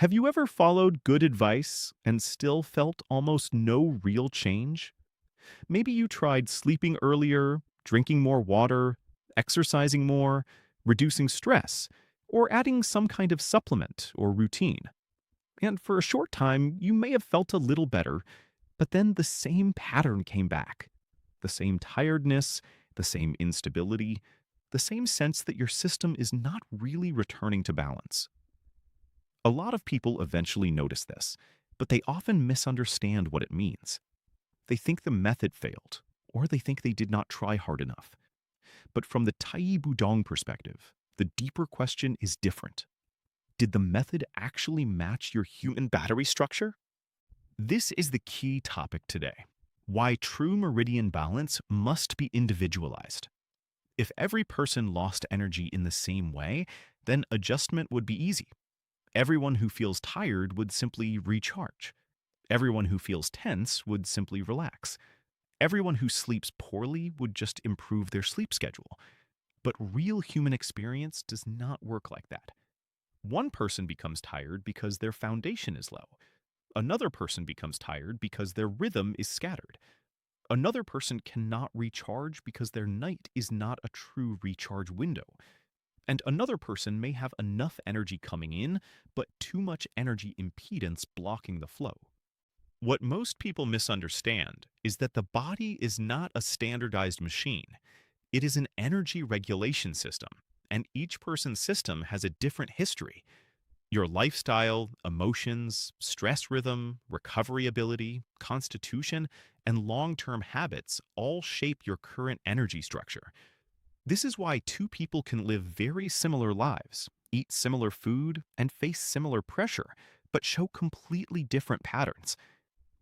Have you ever followed good advice and still felt almost no real change? Maybe you tried sleeping earlier, drinking more water, exercising more, reducing stress, or adding some kind of supplement or routine. And for a short time, you may have felt a little better, but then the same pattern came back. The same tiredness, the same instability, the same sense that your system is not really returning to balance. A lot of people eventually notice this, but they often misunderstand what it means. They think the method failed, or they think they did not try hard enough. But from the Tai Budong perspective, the deeper question is different. Did the method actually match your human battery structure? This is the key topic today. Why true meridian balance must be individualized. If every person lost energy in the same way, then adjustment would be easy. Everyone who feels tired would simply recharge. Everyone who feels tense would simply relax. Everyone who sleeps poorly would just improve their sleep schedule. But real human experience does not work like that. One person becomes tired because their foundation is low. Another person becomes tired because their rhythm is scattered. Another person cannot recharge because their night is not a true recharge window. And another person may have enough energy coming in, but too much energy impedance blocking the flow. What most people misunderstand is that the body is not a standardized machine. It is an energy regulation system, and each person's system has a different history. Your lifestyle, emotions, stress rhythm, recovery ability, constitution, and long-term habits all shape your current energy structure. This is why two people can live very similar lives, eat similar food, and face similar pressure, but show completely different patterns.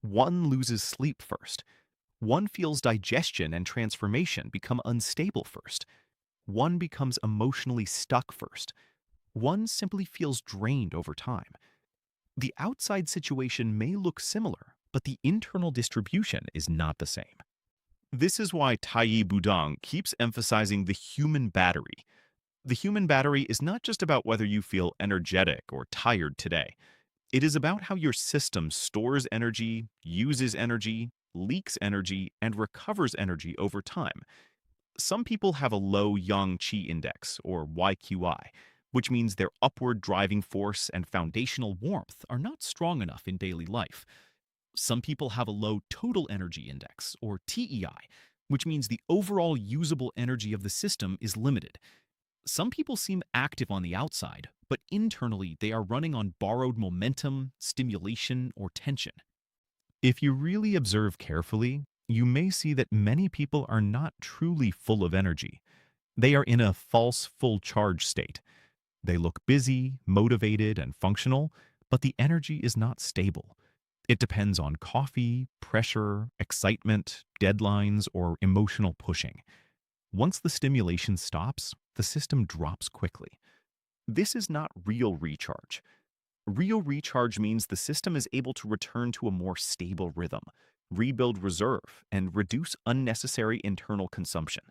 One loses sleep first. One feels digestion and transformation become unstable first. One becomes emotionally stuck first. One simply feels drained over time. The outside situation may look similar, but the internal distribution is not the same. This is why Tai Budong keeps emphasizing the human battery. The human battery is not just about whether you feel energetic or tired today. It is about how your system stores energy, uses energy, leaks energy, and recovers energy over time. Some people have a low yang qi index, or YQI, which means their upward driving force and foundational warmth are not strong enough in daily life. Some people have a low total energy index, or TEI, which means the overall usable energy of the system is limited. Some people seem active on the outside, but internally they are running on borrowed momentum, stimulation, or tension. If you really observe carefully, you may see that many people are not truly full of energy. They are in a false full charge state. They look busy, motivated, and functional, but the energy is not stable. It depends on coffee, pressure, excitement, deadlines, or emotional pushing. Once the stimulation stops, the system drops quickly. This is not real recharge. Real recharge means the system is able to return to a more stable rhythm, rebuild reserve, and reduce unnecessary internal consumption.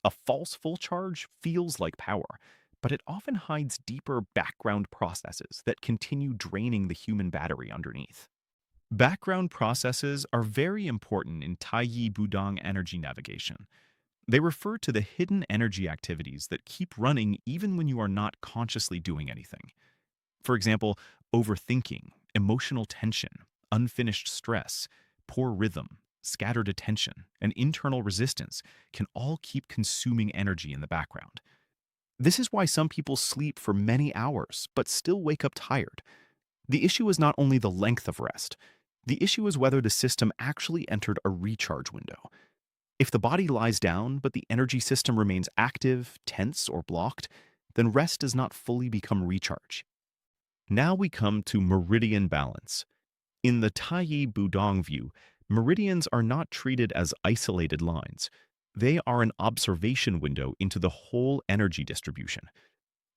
A false full charge feels like power, but it often hides deeper background processes that continue draining the human battery underneath. Background processes are very important in Tai Budong energy navigation. They refer to the hidden energy activities that keep running even when you are not consciously doing anything. For example, overthinking, emotional tension, unfinished stress, poor rhythm, scattered attention, and internal resistance can all keep consuming energy in the background. This is why some people sleep for many hours but still wake up tired. The issue is not only the length of rest. The issue is whether the system actually entered a recharge window. If the body lies down but the energy system remains active, tense, or blocked, then rest does not fully become recharge. Now we come to meridian balance. In the Tai Budong view, meridians are not treated as isolated lines. They are an observation window into the whole energy distribution.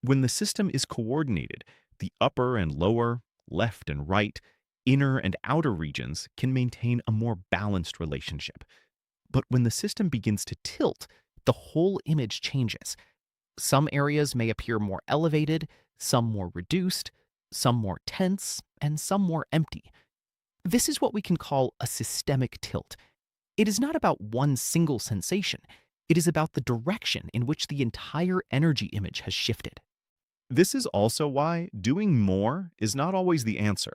When the system is coordinated, the upper and lower, left and right, inner and outer regions can maintain a more balanced relationship. But when the system begins to tilt, the whole image changes. Some areas may appear more elevated, some more reduced, some more tense, and some more empty. This is what we can call a systemic tilt. It is not about one single sensation. It is about the direction in which the entire energy image has shifted. This is also why doing more is not always the answer.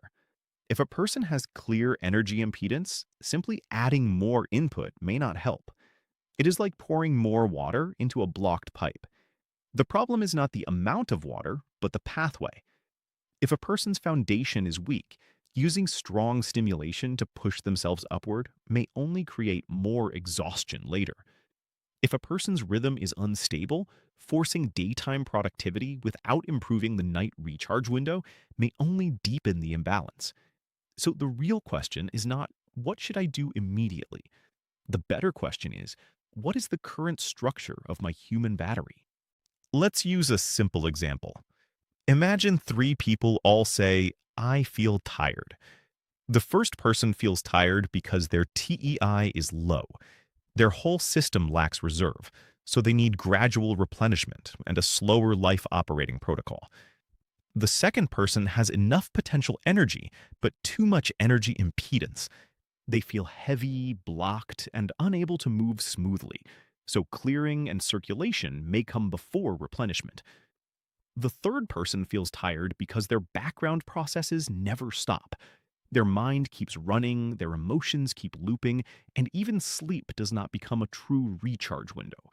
If a person has clear energy impedance, simply adding more input may not help. It is like pouring more water into a blocked pipe. The problem is not the amount of water, but the pathway. If a person's foundation is weak, using strong stimulation to push themselves upward may only create more exhaustion later. If a person's rhythm is unstable, forcing daytime productivity without improving the night recharge window may only deepen the imbalance. So the real question is not, what should I do immediately? The better question is, what is the current structure of my human battery? Let's use a simple example. Imagine 3 people all say, I feel tired. The first person feels tired because their TEI is low. Their whole system lacks reserve, so they need gradual replenishment and a slower life operating protocol. The second person has enough potential energy, but too much energy impedance. They feel heavy, blocked, and unable to move smoothly, so clearing and circulation may come before replenishment. The third person feels tired because their background processes never stop. Their mind keeps running, their emotions keep looping, and even sleep does not become a true recharge window.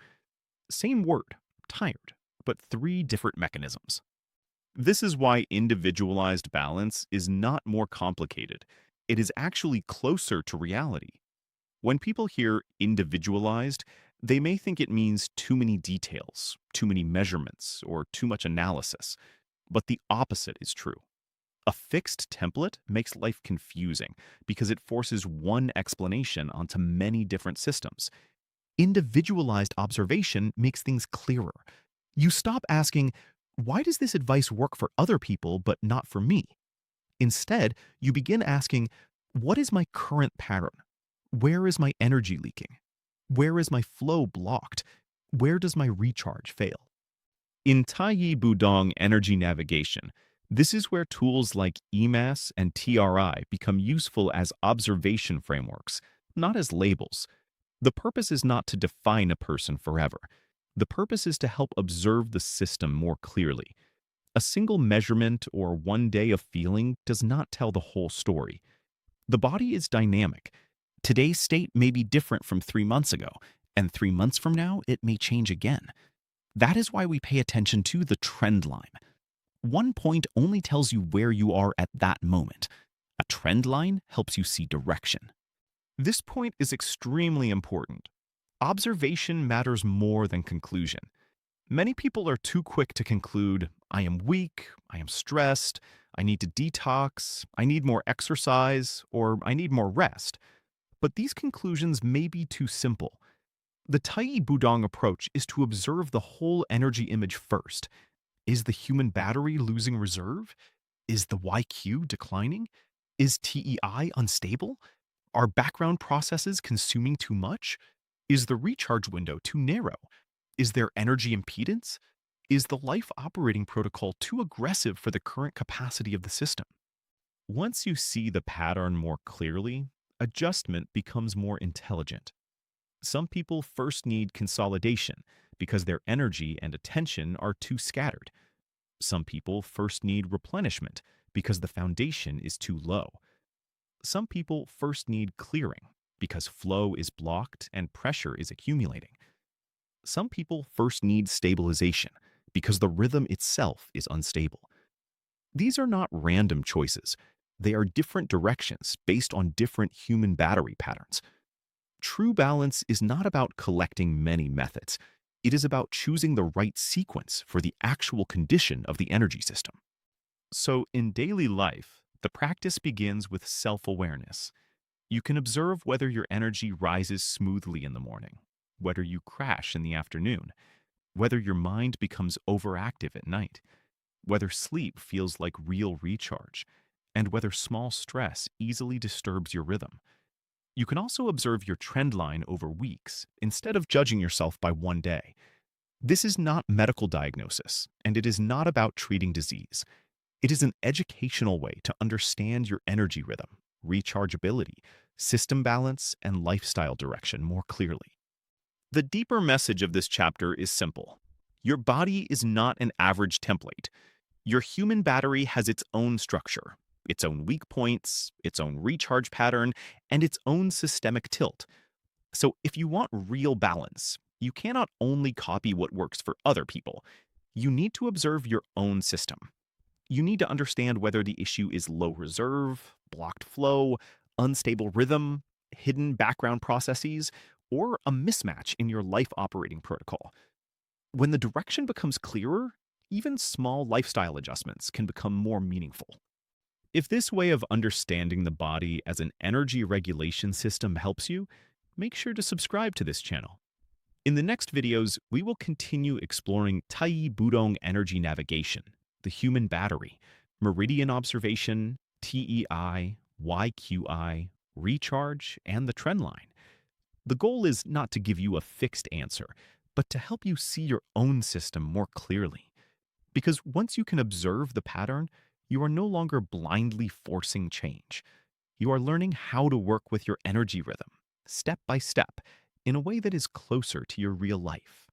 Same word, tired, but 3 different mechanisms. This is why individualized balance is not more complicated. It is actually closer to reality. When people hear individualized, they may think it means too many details, too many measurements, or too much analysis. But the opposite is true. A fixed template makes life confusing because it forces one explanation onto many different systems. Individualized observation makes things clearer. You stop asking, why does this advice work for other people but not for me? Instead, you begin asking, what is my current pattern? Where is my energy leaking? Where is my flow blocked? Where does my recharge fail? In Taiyi Budong energy navigation, this is where tools like EMAS and TRI become useful as observation frameworks, not as labels. The purpose is not to define a person forever. The purpose is to help observe the system more clearly. A single measurement or one day of feeling does not tell the whole story. The body is dynamic. Today's state may be different from 3 months ago, and 3 months from now, it may change again. That is why we pay attention to the trend line. One point only tells you where you are at that moment. A trend line helps you see direction. This point is extremely important. Observation matters more than conclusion. Many people are too quick to conclude, I am weak, I am stressed, I need to detox, I need more exercise, or I need more rest. But these conclusions may be too simple. The Taiyi Budong approach is to observe the whole energy image first. Is the human battery losing reserve? Is the YQ declining? Is TEI unstable? Are background processes consuming too much? Is the recharge window too narrow? Is there energy impedance? Is the life operating protocol too aggressive for the current capacity of the system? Once you see the pattern more clearly, adjustment becomes more intelligent. Some people first need consolidation because their energy and attention are too scattered. Some people first need replenishment because the foundation is too low. Some people first need clearing because flow is blocked and pressure is accumulating. Some people first need stabilization because the rhythm itself is unstable. These are not random choices. They are different directions based on different human battery patterns. True balance is not about collecting many methods. It is about choosing the right sequence for the actual condition of the energy system. So in daily life, the practice begins with self-awareness. You can observe whether your energy rises smoothly in the morning, whether you crash in the afternoon, whether your mind becomes overactive at night, whether sleep feels like real recharge, and whether small stress easily disturbs your rhythm. You can also observe your trend line over weeks instead of judging yourself by one day. This is not medical diagnosis, and it is not about treating disease. It is an educational way to understand your energy rhythm, rechargeability, system balance, and lifestyle direction more clearly. The deeper message of this chapter is simple. Your body is not an average template. Your human battery has its own structure, its own weak points, its own recharge pattern, and its own systemic tilt. So if you want real balance, you cannot only copy what works for other people. You need to observe your own system. You need to understand whether the issue is low reserve, blocked flow, unstable rhythm, hidden background processes, or a mismatch in your life operating protocol. When the direction becomes clearer, even small lifestyle adjustments can become more meaningful. If this way of understanding the body as an energy regulation system helps you, make sure to subscribe to this channel. In the next videos, we will continue exploring Tai Budong energy navigation, the human battery, meridian observation, TEI, YQI, recharge, and the trend line. The goal is not to give you a fixed answer, but to help you see your own system more clearly. Because once you can observe the pattern, you are no longer blindly forcing change. You are learning how to work with your energy rhythm, step by step, in a way that is closer to your real life.